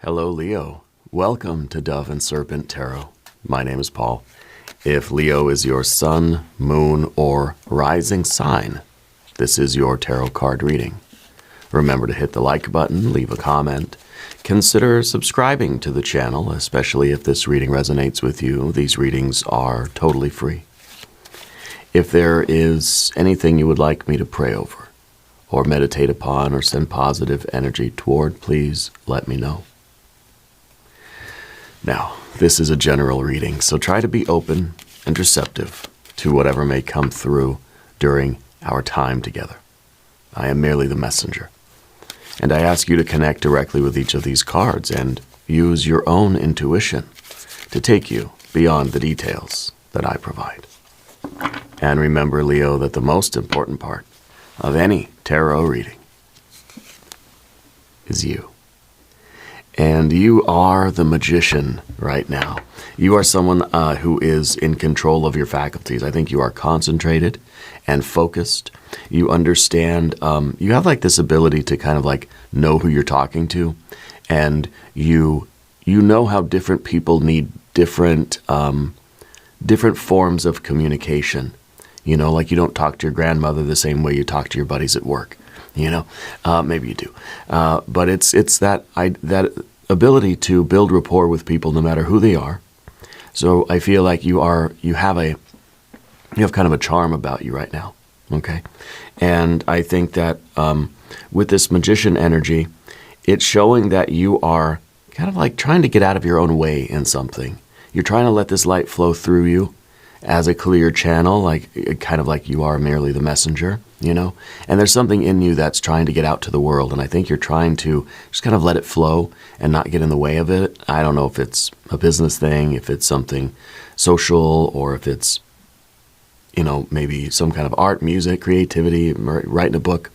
Hello, Leo. Welcome to Dove and Serpent Tarot. My name is Paul. If Leo is your sun, moon, or rising sign, this is your tarot card reading. Remember to hit the like button, leave a comment. Consider subscribing to the channel, especially if this reading resonates with you. These readings are totally free. If there is anything you would like me to pray over, or meditate upon, or send positive energy toward, please let me know. Now, this is a general reading, so try to be open and receptive to whatever may come through during our time together. I am merely the messenger, and I ask you to connect directly with each of these cards and use your own intuition to take you beyond the details that I provide. And remember, Leo, that the most important part of any tarot reading is you. And you are the magician right now. You are someone who is in control of your faculties. I think you are concentrated and focused. You understand, you have like this ability to kind of like know who you're talking to. And you know how different people need different forms of communication. You know, like you don't talk to your grandmother the same way you talk to your buddies at work. You know, maybe you do, but it's that ability to build rapport with people no matter who they are. So I feel like you have kind of a charm about you right now, okay? And I think that with this magician energy, it's showing that you are kind of like trying to get out of your own way in something. You're trying to let this light flow through you as a clear channel, like kind of like you are merely the messenger, you know? And there's something in you that's trying to get out to the world, and I think you're trying to just kind of let it flow and not get in the way of it. I don't know if it's a business thing, if it's something social, or if it's, you know, maybe some kind of art, music, creativity, writing a book.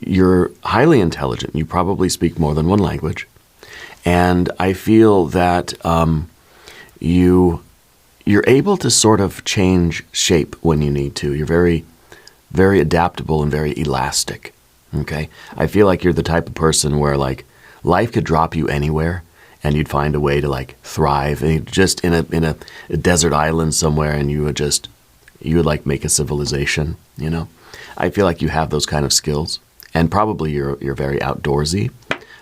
You're highly intelligent. You probably speak more than one language. And I feel that you're able to sort of change shape when you need to. You're very, very adaptable and very elastic, okay? I feel like you're the type of person where, like, life could drop you anywhere, and you'd find a way to, like, thrive. And just in a desert island somewhere, and you would, like, make a civilization, you know? I feel like you have those kind of skills, and probably you're very outdoorsy.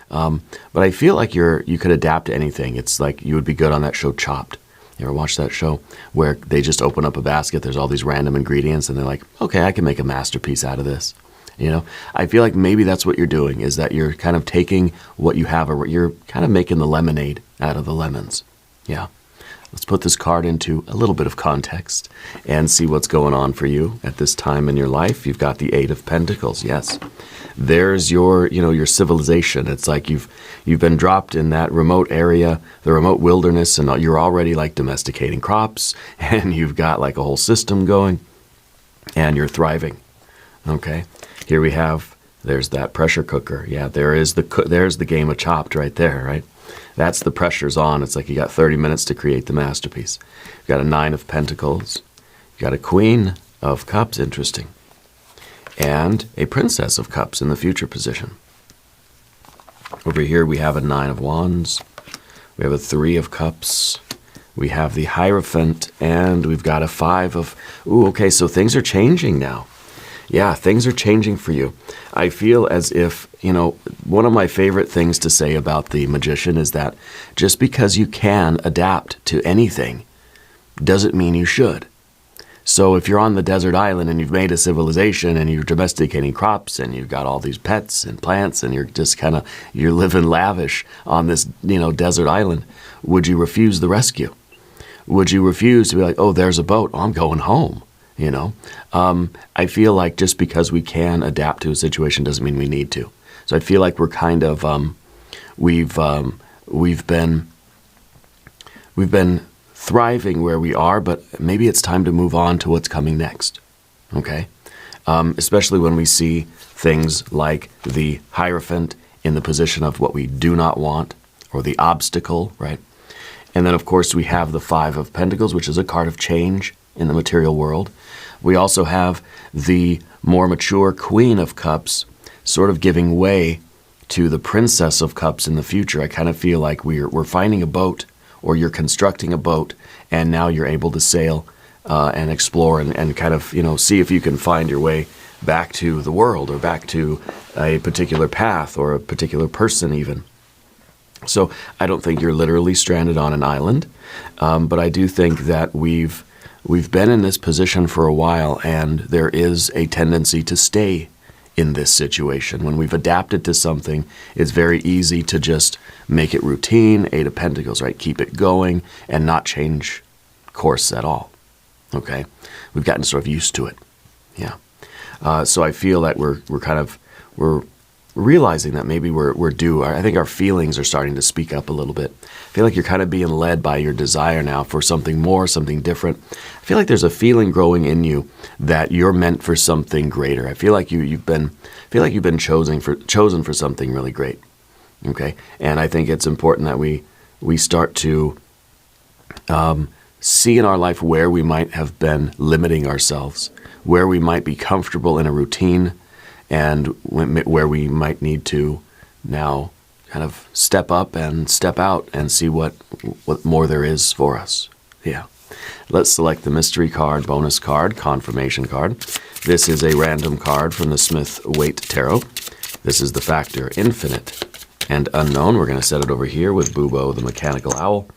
But I feel like you could adapt to anything. It's like you would be good on that show Chopped. You ever watch that show where they just open up a basket, there's all these random ingredients, and they're like, okay, I can make a masterpiece out of this. You know, I feel like maybe that's what you're doing, is that you're kind of taking what you have, or you're kind of making the lemonade out of the lemons. Yeah. Let's put this card into a little bit of context and see what's going on for you at this time in your life. You've got the Eight of Pentacles. Yes. There's your civilization. It's like you've been dropped in that remote area, the remote wilderness, and you're already like domesticating crops, and you've got like a whole system going, and you're thriving. Okay. Here we have, there's that pressure cooker. Yeah, there's the game of Chopped right there, right? That's the pressure's on. It's like you got 30 minutes to create the masterpiece. You've got a Nine of Pentacles. You've got a Queen of Cups, interesting. And a Princess of Cups in the future position. Over here we have a Nine of Wands. We have a Three of Cups. We have the Hierophant, and we've got a Five of... Ooh, okay, so things are changing now. Yeah, things are changing for you. I feel as if, you know, one of my favorite things to say about the magician is that just because you can adapt to anything doesn't mean you should. So if you're on the desert island and you've made a civilization and you're domesticating crops and you've got all these pets and plants and you're just kind of, you're living lavish on this, you know, desert island, would you refuse the rescue? Would you refuse to be like, oh, there's a boat, oh, I'm going home? You know, I feel like just because we can adapt to a situation doesn't mean we need to. So I feel like we're kind of, we've been thriving where we are, but maybe it's time to move on to what's coming next. Okay, especially when we see things like the Hierophant in the position of what we do not want, or the obstacle, right? And then of course we have the Five of Pentacles, which is a card of change in the material world. We also have the more mature Queen of Cups sort of giving way to the Princess of Cups in the future. I kind of feel like we're finding a boat, or you're constructing a boat, and now you're able to sail and explore and kind of, see if you can find your way back to the world, or back to a particular path, or a particular person even. So I don't think you're literally stranded on an island, but I do think that we've been in this position for a while, and there is a tendency to stay in this situation. When we've adapted to something, it's very easy to just make it routine, 8 of Pentacles, right? Keep it going and not change course at all, okay? We've gotten sort of used to it, yeah. So I feel that we're realizing that maybe we're due. I think our feelings are starting to speak up a little bit. I feel like you're kind of being led by your desire now for something more, something different. I feel like there's a feeling growing in you that you're meant for something greater. I feel like you've been chosen for something really great. Okay, and I think it's important that we start to see in our life where we might have been limiting ourselves, where we might be comfortable in a routine, and where we might need to now kind of step up and step out and see what more there is for us. Yeah. Let's select the mystery card, bonus card, confirmation card. This is a random card from the Smith-Waite Tarot. This is the factor infinite and unknown. We're going to set it over here with Bubo, the mechanical owl,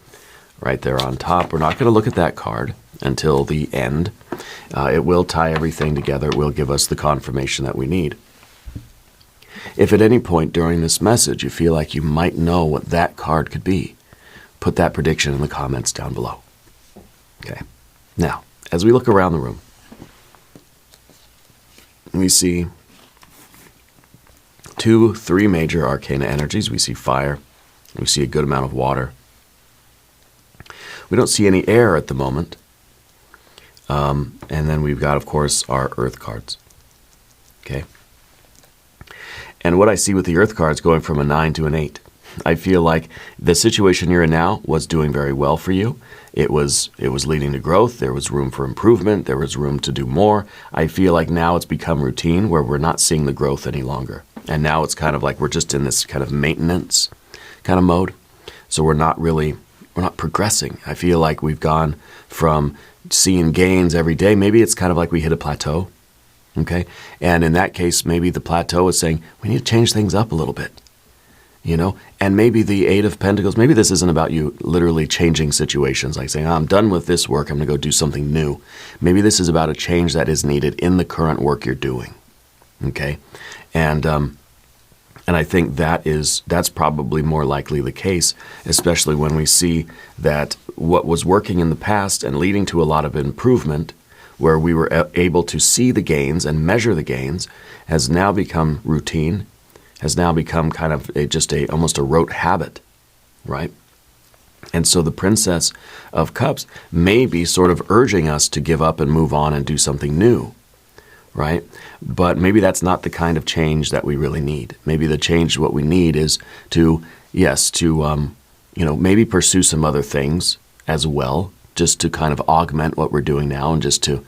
right there on top. We're not going to look at that card until the end. It will tie everything together. It will give us the confirmation that we need. If at any point during this message you feel like you might know what that card could be, put that prediction in the comments down below. Okay. Now, as we look around the room, we see 3 major arcana energies. We see fire. We see a good amount of water. We don't see any air at the moment. And then we've got, of course, our earth cards. Okay. And what I see with the earth cards going from a 9 to an 8, I feel like the situation you're in now was doing very well for you. It was leading to growth. There was room for improvement. There was room to do more. I feel like now it's become routine where we're not seeing the growth any longer. And now it's kind of like we're just in this kind of maintenance kind of mode. So we're not progressing. I feel like we've gone from seeing gains every day. Maybe it's kind of like we hit a plateau. Okay? And in that case, maybe the plateau is saying, we need to change things up a little bit. And maybe the 8 of Pentacles, maybe this isn't about you literally changing situations, like saying, I'm done with this work, I'm going to go do something new. Maybe this is about a change that is needed in the current work you're doing. Okay? And I think that's probably more likely the case, especially when we see that what was working in the past and leading to a lot of improvement, where we were able to see the gains and measure the gains, has now become routine, has now become kind of almost a rote habit, right? And so the Princess of Cups may be sort of urging us to give up and move on and do something new, right? But maybe that's not the kind of change that we really need. Maybe the change, what we need is to maybe pursue some other things as well, just to kind of augment what we're doing now, and just to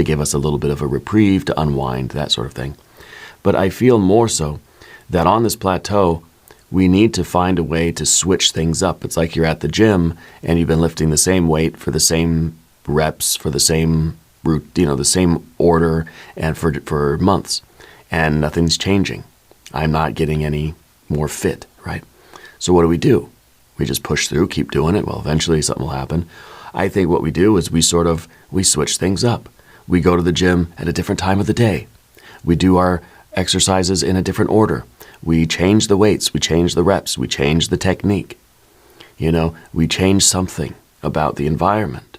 give us a little bit of a reprieve, to unwind, that sort of thing. But I feel more so that on this plateau, we need to find a way to switch things up. It's like you're at the gym and you've been lifting the same weight for the same reps, for the same route, the same order, and for months, and nothing's changing. I'm not getting any more fit, right? So what do? We just push through, keep doing it. Well, eventually something will happen. I think what we do is we switch things up. We go to the gym at a different time of the day. We do our exercises in a different order. We change the weights, we change the reps, we change the technique. We change something about the environment.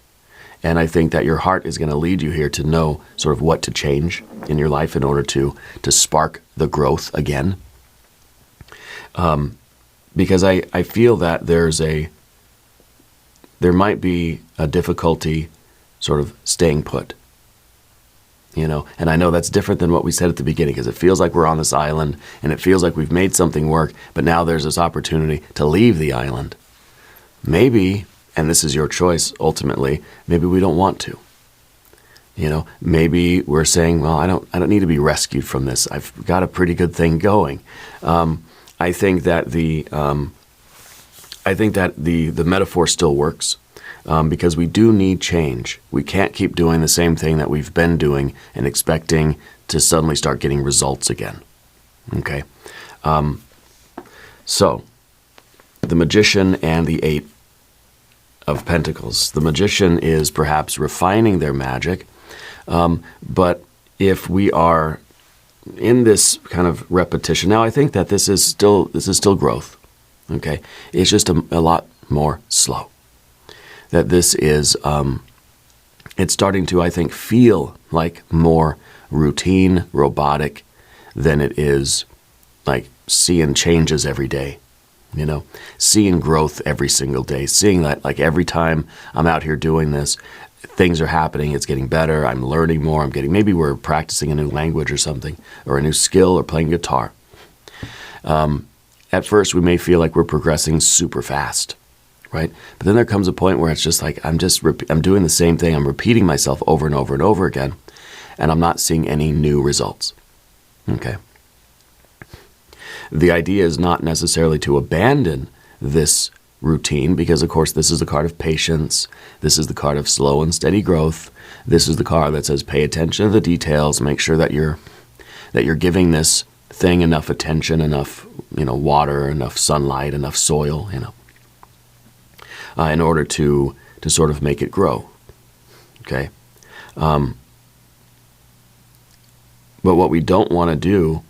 And I think that your heart is going to lead you here to know sort of what to change in your life in order to spark the growth again. Because I feel that there might be a difficulty sort of staying put. And I know that's different than what we said at the beginning, because it feels like we're on this island and it feels like we've made something work, but now there's this opportunity to leave the island. Maybe, and this is your choice ultimately, maybe we don't want to. Maybe we're saying, well, I don't need to be rescued from this. I've got a pretty good thing going. I think that the metaphor still works, because we do need change. We can't keep doing the same thing that we've been doing and expecting to suddenly start getting results again. Okay? So, the Magician and the Eight of Pentacles. The Magician is perhaps refining their magic, but if we are in this kind of repetition, now I think that this is still growth. Okay? It's just a lot more slow. That this is, it's starting to, I think, feel like more routine, robotic, than it is like seeing changes every day. You know, seeing growth every single day, seeing that like every time I'm out here doing this, things are happening, it's getting better, I'm learning more, maybe we're practicing a new language or something, or a new skill, or playing guitar. At first, we may feel like we're progressing super fast, right? But then there comes a point where it's just like, I'm doing the same thing, I'm repeating myself over and over and over again, and I'm not seeing any new results. Okay? The idea is not necessarily to abandon this routine, because of course this is the card of patience, this is the card of slow and steady growth, this is the card that says pay attention to the details, make sure that you're giving this thing enough attention, enough water, enough sunlight, enough soil, in order to sort of make it grow. Okay? But what we don't want to do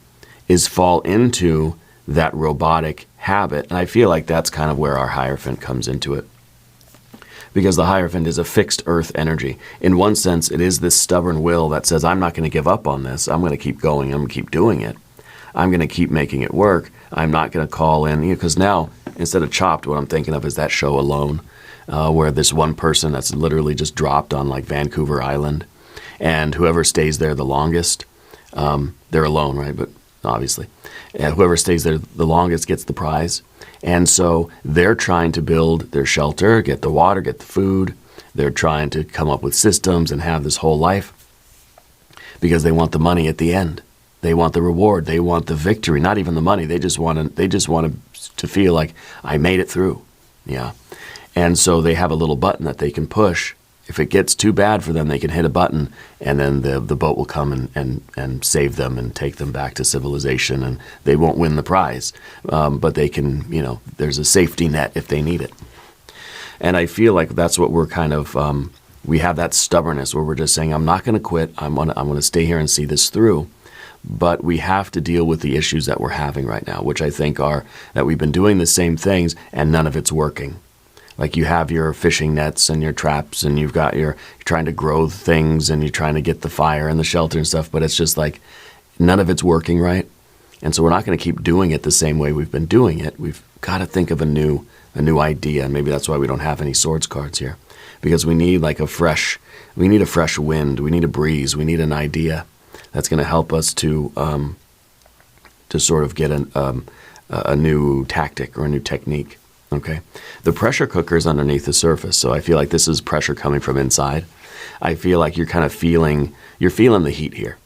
is fall into that robotic habit. And I feel like that's kind of where our Hierophant comes into it. Because the Hierophant is a fixed earth energy. In one sense, it is this stubborn will that says, I'm not going to give up on this. I'm going to keep going. I'm going to keep doing it. I'm going to keep making it work. I'm not going to call in. Because now, instead of Chopped, what I'm thinking of is that show Alone, where this one person that's literally just dropped on like Vancouver Island. And whoever stays there the longest, they're alone, right? But obviously. And whoever stays there the longest gets the prize. And so they're trying to build their shelter, get the water, get the food. They're trying to come up with systems and have this whole life because they want the money at the end. They want the reward. They want the victory, not even the money. They just want to feel like I made it through. Yeah. And so they have a little button that they can push. If it gets too bad for them, they can hit a button, and then the boat will come and save them and take them back to civilization, and they won't win the prize. But they can, there's a safety net if they need it. And I feel like that's what we're kind of, we have that stubbornness where we're just saying, I'm not going to quit. I'm going to stay here and see this through. But we have to deal with the issues that we're having right now, which I think are that we've been doing the same things and none of it's working. Like you have your fishing nets and your traps and you're trying to grow things and you're trying to get the fire and the shelter and stuff, but it's just like none of it's working right. And so we're not going to keep doing it the same way we've been doing it. We've got to think of a new idea. And maybe that's why we don't have any swords cards here, because we need like a fresh wind. We need a breeze. We need an idea that's going to help us to sort of get a new tactic or a new technique. Okay, the pressure cooker is underneath the surface, so I feel like this is pressure coming from inside. I feel like you're kind of feeling the heat here.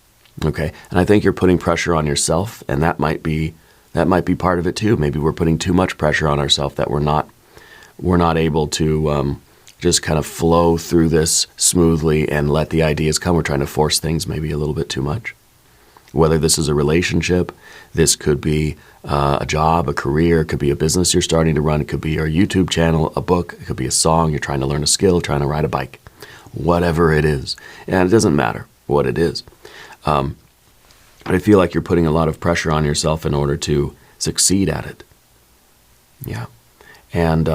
Okay, and I think you're putting pressure on yourself, and that might be part of it too. Maybe we're putting too much pressure on ourselves that we're not able to just kind of flow through this smoothly and let the ideas come. We're trying to force things maybe a little bit too much. Whether this is a relationship, this could be a job, a career, it could be a business you're starting to run, it could be your YouTube channel, a book, it could be a song, you're trying to learn a skill, trying to ride a bike, whatever it is. And it doesn't matter what it is. But I feel like you're putting a lot of pressure on yourself in order to succeed at it. Yeah. And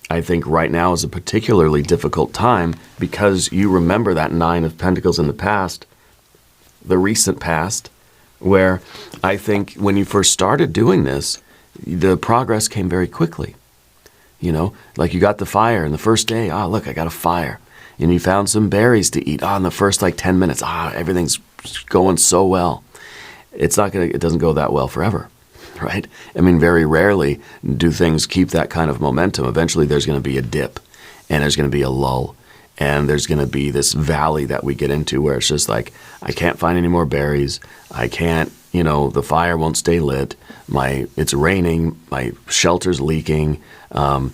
I think right now is a particularly difficult time because you remember that Nine of Pentacles in the past, the recent past, where I think when you first started doing this, the progress came very quickly. Like you got the fire in the first day. Look, I got a fire. And you found some berries to eat. In the first 10 minutes, everything's going so well. It doesn't go that well forever, right? I mean, very rarely do things keep that kind of momentum. Eventually there's going to be a dip and there's going to be a lull. And there's going to be this valley that we get into where it's just like, I can't find any more berries. I can't, the fire won't stay lit. It's raining. My shelter's leaking. I'm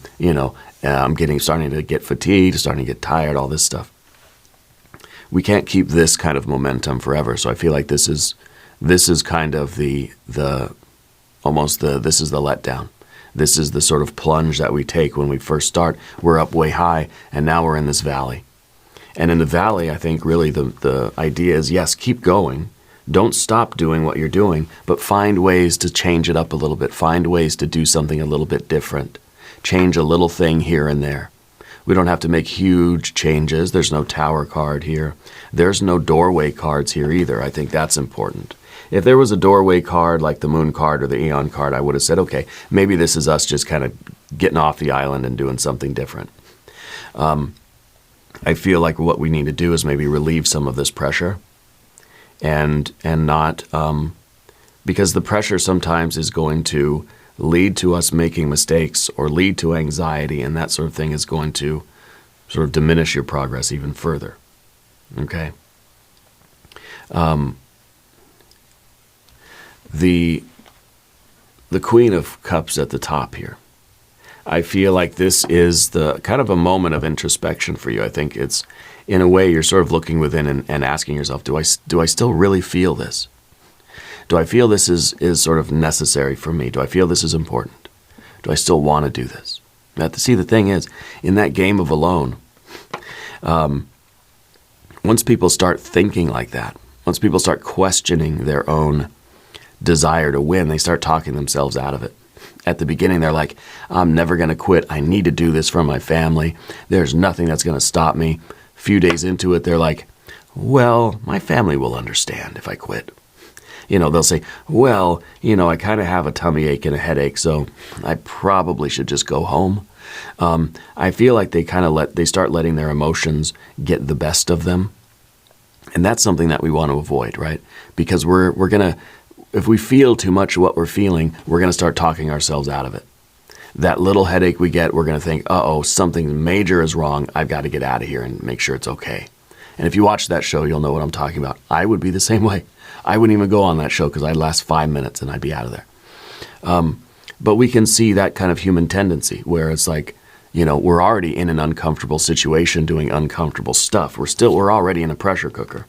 starting to get fatigued, starting to get tired, all this stuff. We can't keep this kind of momentum forever. So I feel like this is kind of this is the letdown. This is the sort of plunge that we take when we first start. We're up way high, and now we're in this valley. And in the valley, I think really the idea is, yes, keep going. Don't stop doing what you're doing, but find ways to change it up a little bit. Find ways to do something a little bit different. Change a little thing here and there. We don't have to make huge changes. There's no tower card here. There's no doorway cards here either. I think that's important. If there was a doorway card like the moon card or the eon card, I would have said, okay, maybe this is us just kind of getting off the island and doing something different. I feel like what we need to do is maybe relieve some of this pressure and not, because the pressure sometimes is going to lead to us making mistakes or lead to anxiety, and that sort of thing is going to sort of diminish your progress even further. Okay? The Queen of Cups at the top here. I feel like this is the kind of a moment of introspection for you. I think it's, in a way, you're sort of looking within and asking yourself, do I still really feel this? Do I feel this is sort of necessary for me? Do I feel this is important? Do I still want to do this? Now, see, the thing is, in that game of alone, once people start thinking like that, once people start questioning their own desire to win, they start talking themselves out of it. At the beginning, they're like, I'm never going to quit. I need to do this for my family. There's nothing that's going to stop me. A few days into it, they're like, well, my family will understand if I quit. They'll say, well, I kind of have a tummy ache and a headache, so I probably should just go home. I feel like they start letting their emotions get the best of them. And that's something that we want to avoid, right? Because we're going to, if we feel too much of what we're feeling, we're going to start talking ourselves out of it. That little headache we get, we're going to think, uh-oh, something major is wrong. I've got to get out of here and make sure it's okay. And if you watch that show, you'll know what I'm talking about. I would be the same way. I wouldn't even go on that show because I'd last 5 minutes and I'd be out of there. But we can see that kind of human tendency where it's like, we're already in an uncomfortable situation doing uncomfortable stuff. We're already in a pressure cooker.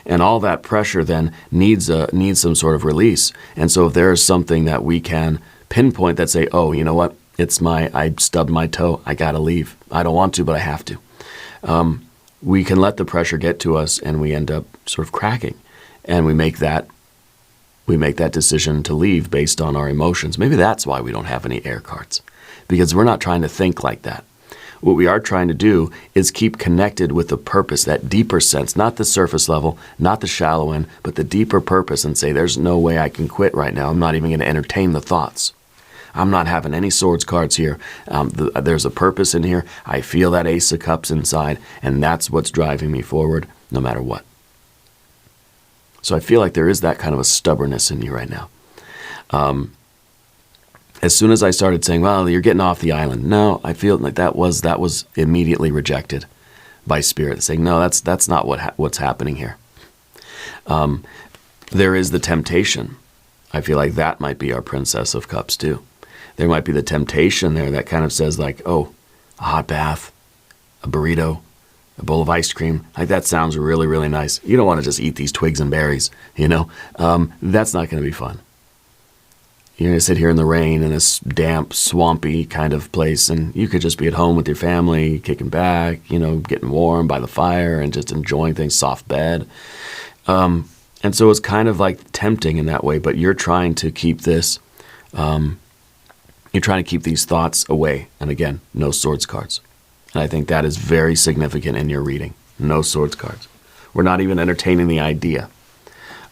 And all that pressure then needs some sort of release. And so if there is something that we can pinpoint that say, oh, you know what? I stubbed my toe. I got to leave. I don't want to, but I have to. We can let the pressure get to us and we end up sort of cracking. And we make that decision to leave based on our emotions. Maybe that's why we don't have any air cards, because we're not trying to think like that. What we are trying to do is keep connected with the purpose, that deeper sense, not the surface level, not the shallow end, but the deeper purpose, and say, there's no way I can quit right now. I'm not even going to entertain the thoughts. I'm not having any swords cards here. There's a purpose in here. I feel that Ace of Cups inside, and that's what's driving me forward no matter what. So I feel like there is that kind of a stubbornness in you right now. As soon as I started saying, well, you're getting off the island. No, I feel like that was immediately rejected by Spirit, saying, no, that's not what's happening here. There is the temptation. I feel like that might be our Princess of Cups too. There might be the temptation there that kind of says like, oh, a hot bath, a burrito, a bowl of ice cream. Like that sounds really, really nice. You don't want to just eat these twigs and berries, That's not going to be fun. You're going to sit here in the rain in this damp, swampy kind of place, and you could just be at home with your family, kicking back, getting warm by the fire and just enjoying things, soft bed. And so it's kind of like tempting in that way, but you're trying to keep this, you're trying to keep these thoughts away. And again, no swords cards. And I think that is very significant in your reading. No swords cards. We're not even entertaining the idea.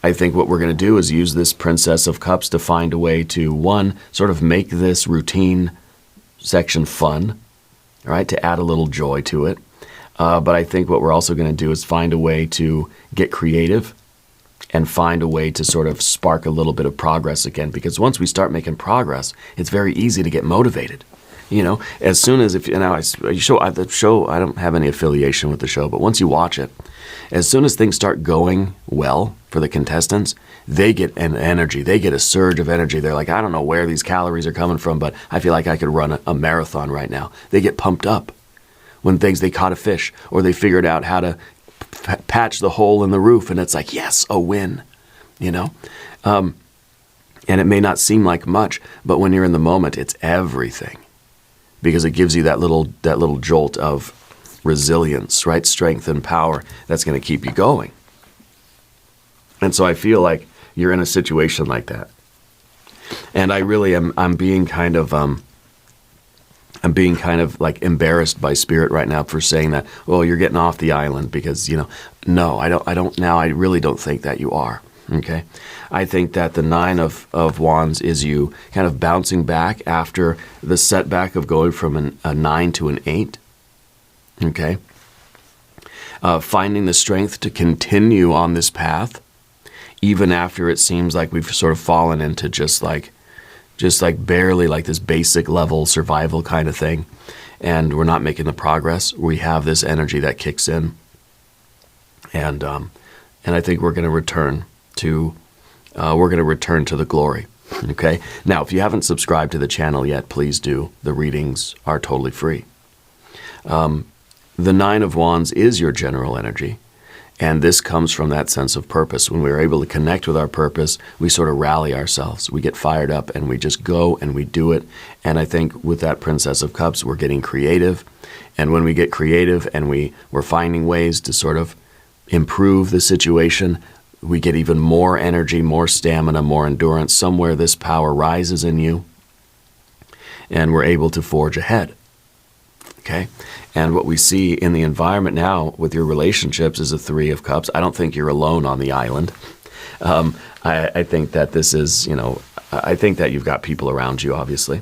I think what we're going to do is use this Princess of Cups to find a way to, one, sort of make this routine section fun, all right, to add a little joy to it. But I think what we're also going to do is find a way to get creative and find a way to sort of spark a little bit of progress again. Because once we start making progress, it's very easy to get motivated. You know, as soon as if you know, the show, I don't have any affiliation with the show, but once you watch it, as soon as things start going well for the contestants, they get an energy. They get a surge of energy. They're like, I don't know where these calories are coming from, but I feel like I could run a marathon right now. They get pumped up when they caught a fish or they figured out how to patch the hole in the roof, and it's like, yes, a win, you know? And it may not seem like much, but when you're in the moment, it's everything. Because it gives you that little jolt of resilience, right? Strength and power that's going to keep you going. And so I feel like you're in a situation like that. And I really am, I'm being kind of like embarrassed by Spirit right now for saying that, well, you're getting off the island because, you know, no, I really don't think that you are. Okay. I think that the 9 of Wands is you kind of bouncing back after the setback of going from a 9 to an 8. Okay. Finding the strength to continue on this path, even after it seems like we've sort of fallen into just like barely like this basic level survival kind of thing. And we're not making the progress. We have this energy that kicks in. And I think we're going to return to the glory. Okay. Now, if you haven't subscribed to the channel yet, please do. The readings are totally free. The 9 of Wands is your general energy, and this comes from that sense of purpose. When we're able to connect with our purpose, we sort of rally ourselves. We get fired up, and we just go and we do it. And I think with that Princess of Cups, we're getting creative. And when we get creative and we're finding ways to sort of improve the situation, we get even more energy, more stamina, more endurance. Somewhere this power rises in you, and we're able to forge ahead. Okay? And what we see in the environment now with your relationships is a 3 of Cups. I don't think you're alone on the island. I think that this is, you know, I think that you've got people around you, obviously.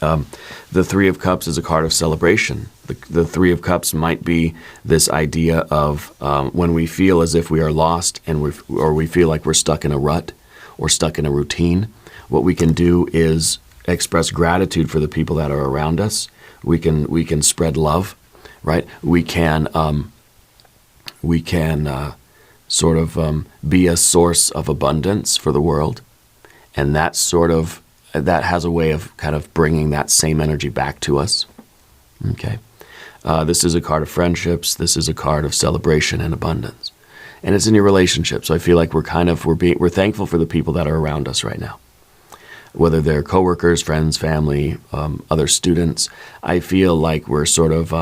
The 3 of Cups is a card of celebration. The 3 of Cups might be this idea of when we feel as if we are lost and we feel like we're stuck in a rut or stuck in a routine. What we can do is express gratitude for the people that are around us. We can spread love, right? We can sort of be a source of abundance for the world, and that has a way of kind of bringing that same energy back to us. Okay, this is a card of friendships. This is a card of celebration and abundance, and it's in your relationship. So I feel like we're thankful for the people that are around us right now. Whether they're coworkers, friends, family, other students, I feel like we're sort of,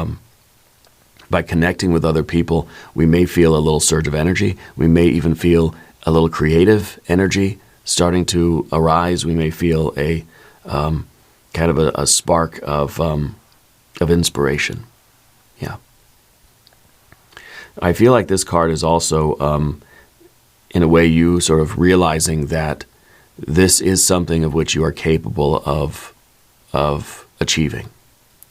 by connecting with other people, we may feel a little surge of energy. We may even feel a little creative energy starting to arise. We may feel a kind of a spark of inspiration. Yeah. I feel like this card is also, in a way, you sort of realizing that this is something of which you are capable of achieving,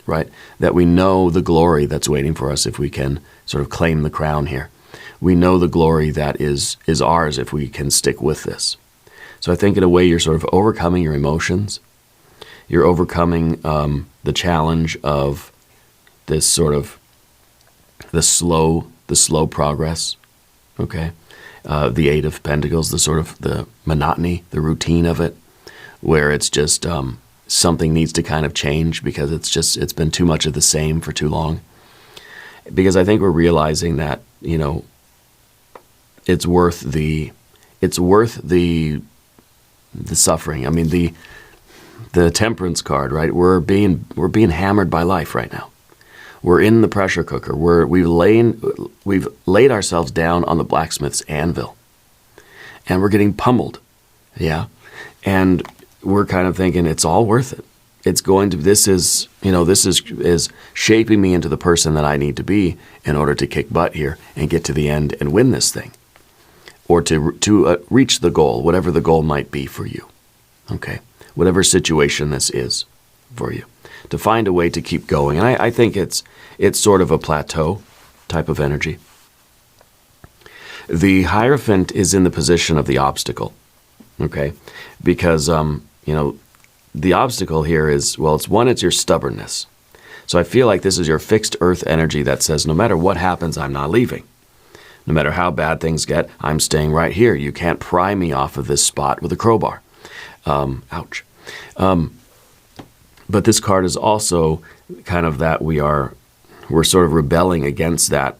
right? That we know the glory that's waiting for us if we can sort of claim the crown here. We know the glory that is ours if we can stick with this. So I think in a way you're sort of overcoming your emotions. You're overcoming the challenge of this sort of the slow progress, okay? The 8 of Pentacles, the sort of the monotony, the routine of it, where it's just something needs to kind of change because it's been too much of the same for too long. Because I think we're realizing that, you know, it's worth the suffering. I mean, the Temperance card, right? We're being hammered by life right now. We're in the pressure cooker. We've laid ourselves down on the blacksmith's anvil, and we're getting pummeled. Yeah, and we're kind of thinking it's all worth it. It's going to. This is shaping me into the person that I need to be in order to kick butt here and get to the end and win this thing, or to reach the goal, whatever the goal might be for you. Okay, whatever situation this is for you. To find a way to keep going. And I think it's sort of a plateau type of energy. The Hierophant is in the position of the obstacle, okay? Because, you know, the obstacle here is, well, it's your stubbornness. So I feel like this is your fixed earth energy that says, no matter what happens, I'm not leaving. No matter how bad things get, I'm staying right here. You can't pry me off of this spot with a crowbar. Ouch. But this card is also kind of that we're sort of rebelling against that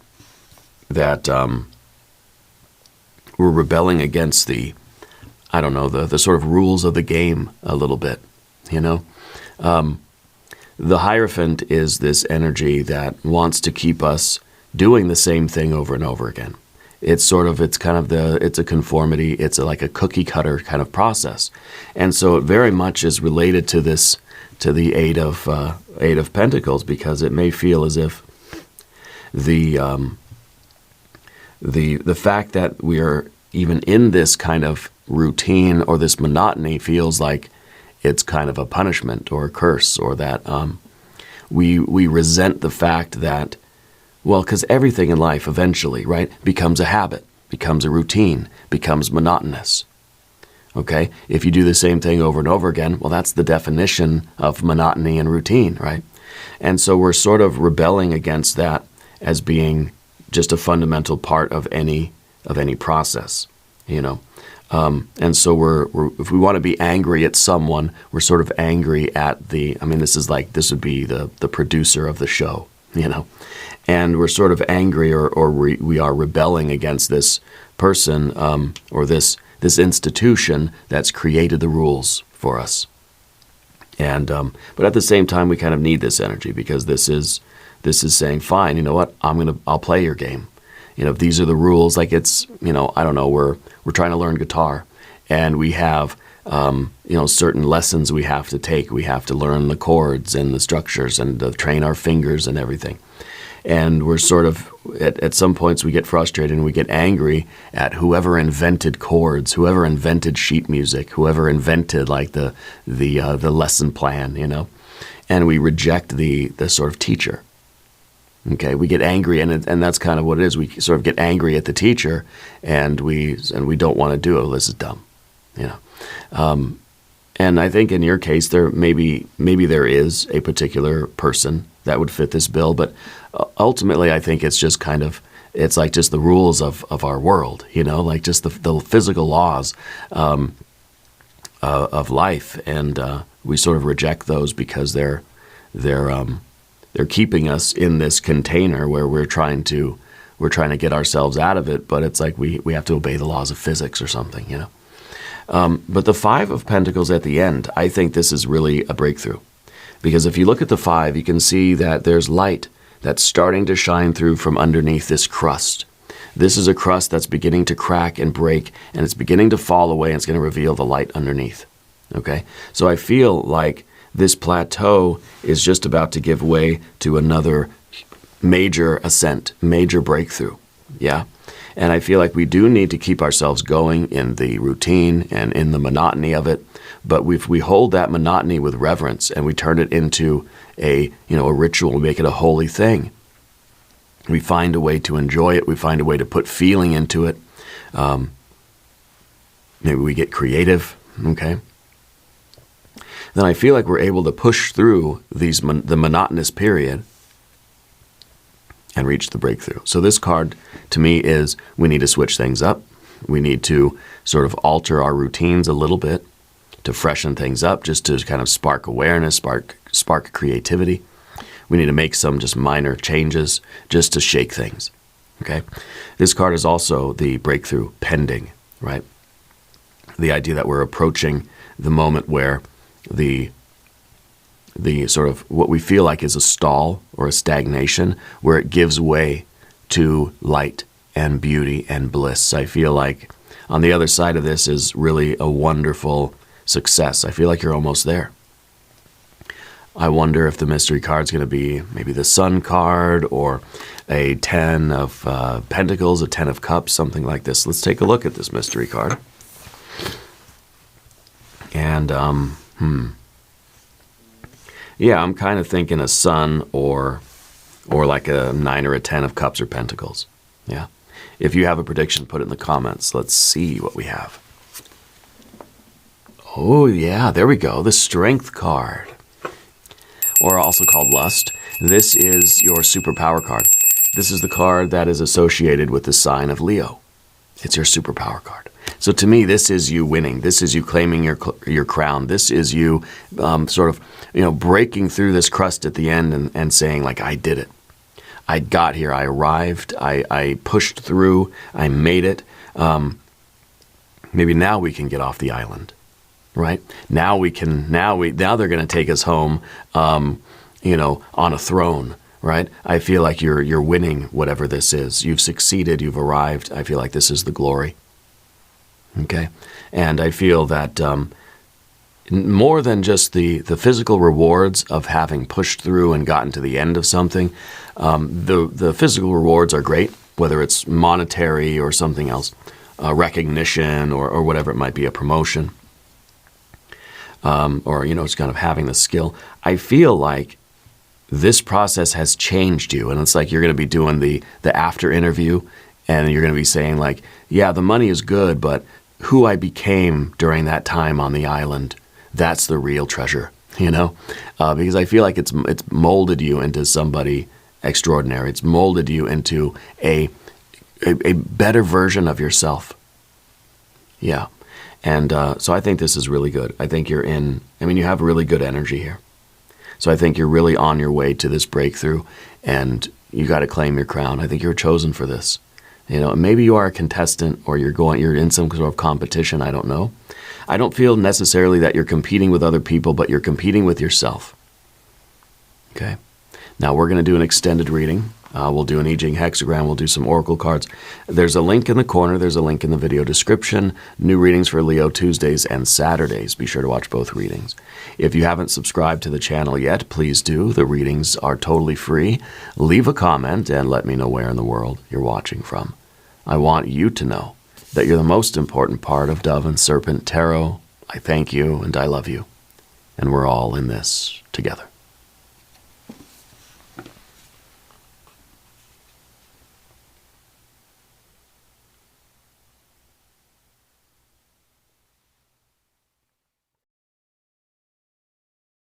we're rebelling against the, I don't know, the sort of rules of the game a little bit, you know? The Hierophant is this energy that wants to keep us doing the same thing over and over again. It's a conformity, it's like a cookie cutter kind of process. And so it very much is related to this, to the Eight of Pentacles, because it may feel as if the fact that we are even in this kind of routine or this monotony feels like it's kind of a punishment or a curse, or that we resent the fact that, well, because everything in life eventually, right, becomes a habit, becomes a routine, becomes monotonous. Okay? If you do the same thing over and over again, well, that's the definition of monotony and routine, right? And so we're sort of rebelling against that as being just a fundamental part of any process, you know. And so we're if we want to be angry at someone, we're sort of angry at this would be the producer of the show, you know. And we're sort of angry or we are rebelling against this person or this institution that's created the rules for us. And but at the same time, we kind of need this energy, because this is saying, fine, you know what, I'll play your game. You know, these are the rules. Like, it's, you know, I don't know, we're trying to learn guitar, and we have certain lessons we have to take. We have to learn the chords and the structures and train our fingers and everything. And we're sort of, at some points we get frustrated and we get angry at whoever invented chords, whoever invented sheet music, whoever invented like the lesson plan, you know, and we reject the sort of teacher. Okay, we get angry, and that's kind of what it is. We sort of get angry at the teacher, and we don't want to do it. Oh, this is dumb, you know. And I think in your case, there maybe there is a particular person that would fit this bill, but ultimately, I think it's just kind of, it's like just the rules of our world, you know, like just the physical laws of life, and we sort of reject those because they're keeping us in this container where we're trying to get ourselves out of it, but it's like we have to obey the laws of physics or something, you know. But the Five of Pentacles at the end, I think this is really a breakthrough. Because if you look at the five, you can see that there's light that's starting to shine through from underneath this crust. This is a crust that's beginning to crack and break, and it's beginning to fall away, and it's going to reveal the light underneath. Okay? So I feel like this plateau is just about to give way to another major ascent, major breakthrough. Yeah? And I feel like we do need to keep ourselves going in the routine and in the monotony of it. But if we hold that monotony with reverence and we turn it into a ritual, we make it a holy thing. We find a way to enjoy it. We find a way to put feeling into it. Maybe we get creative, okay? Then I feel like we're able to push through the monotonous period and reach the breakthrough. So this card, to me, is we need to switch things up. We need to sort of alter our routines a little bit to freshen things up, just to kind of spark awareness, spark creativity. We need to make some just minor changes just to shake things, okay? This card is also the breakthrough pending, right? The idea that we're approaching the moment where the sort of what we feel like is a stall or a stagnation, where it gives way to light and beauty and bliss. I feel like on the other side of this is really a wonderful success. I feel like you're almost there. I wonder if the mystery card's going to be maybe the Sun card or a 10 of Pentacles, a 10 of Cups, something like this. Let's take a look at this mystery card. And, yeah, I'm kind of thinking a Sun or like a 9 or a 10 of Cups or Pentacles. Yeah. If you have a prediction, put it in the comments. Let's see what we have. Oh, yeah, there we go. The Strength card, or also called Lust. This is your superpower card. This is the card that is associated with the sign of Leo. It's your superpower card. So to me, this is you winning. This is you claiming your crown. This is you sort of, breaking through this crust at the end and saying, like, I did it. I got here. I arrived. I pushed through. I made it. Maybe now we can get off the island, right? Now they're going to take us home, on a throne, right? I feel like you're winning whatever this is. You've succeeded. You've arrived. I feel like this is the glory. Okay? And I feel that more than just the physical rewards of having pushed through and gotten to the end of something, the physical rewards are great, whether it's monetary or something else, recognition or whatever it might be, a promotion, or, it's kind of having the skill. I feel like this process has changed you, and it's like you're going to be doing the after interview, and you're going to be saying, like, yeah, the money is good, but who I became during that time on the island, that's the real treasure, because I feel like it's molded you into somebody extraordinary. It's molded you into a better version of yourself. Yeah. And so I think this is really good. I think you have really good energy here. So I think you're really on your way to this breakthrough, and you got to claim your crown. I think you're chosen for this. Maybe you are a contestant, or you're in some sort of competition. I don't know. I don't feel necessarily that you're competing with other people, but you're competing with yourself. Okay. Now we're going to do an extended reading. We'll do an I Ching hexagram. We'll do some oracle cards. There's a link in the corner. There's a link in the video description. New readings for Leo Tuesdays and Saturdays. Be sure to watch both readings. If you haven't subscribed to the channel yet, please do. The readings are totally free. Leave a comment and let me know where in the world you're watching from. I want you to know that you're the most important part of Dove and Serpent Tarot. I thank you and I love you. And we're all in this together.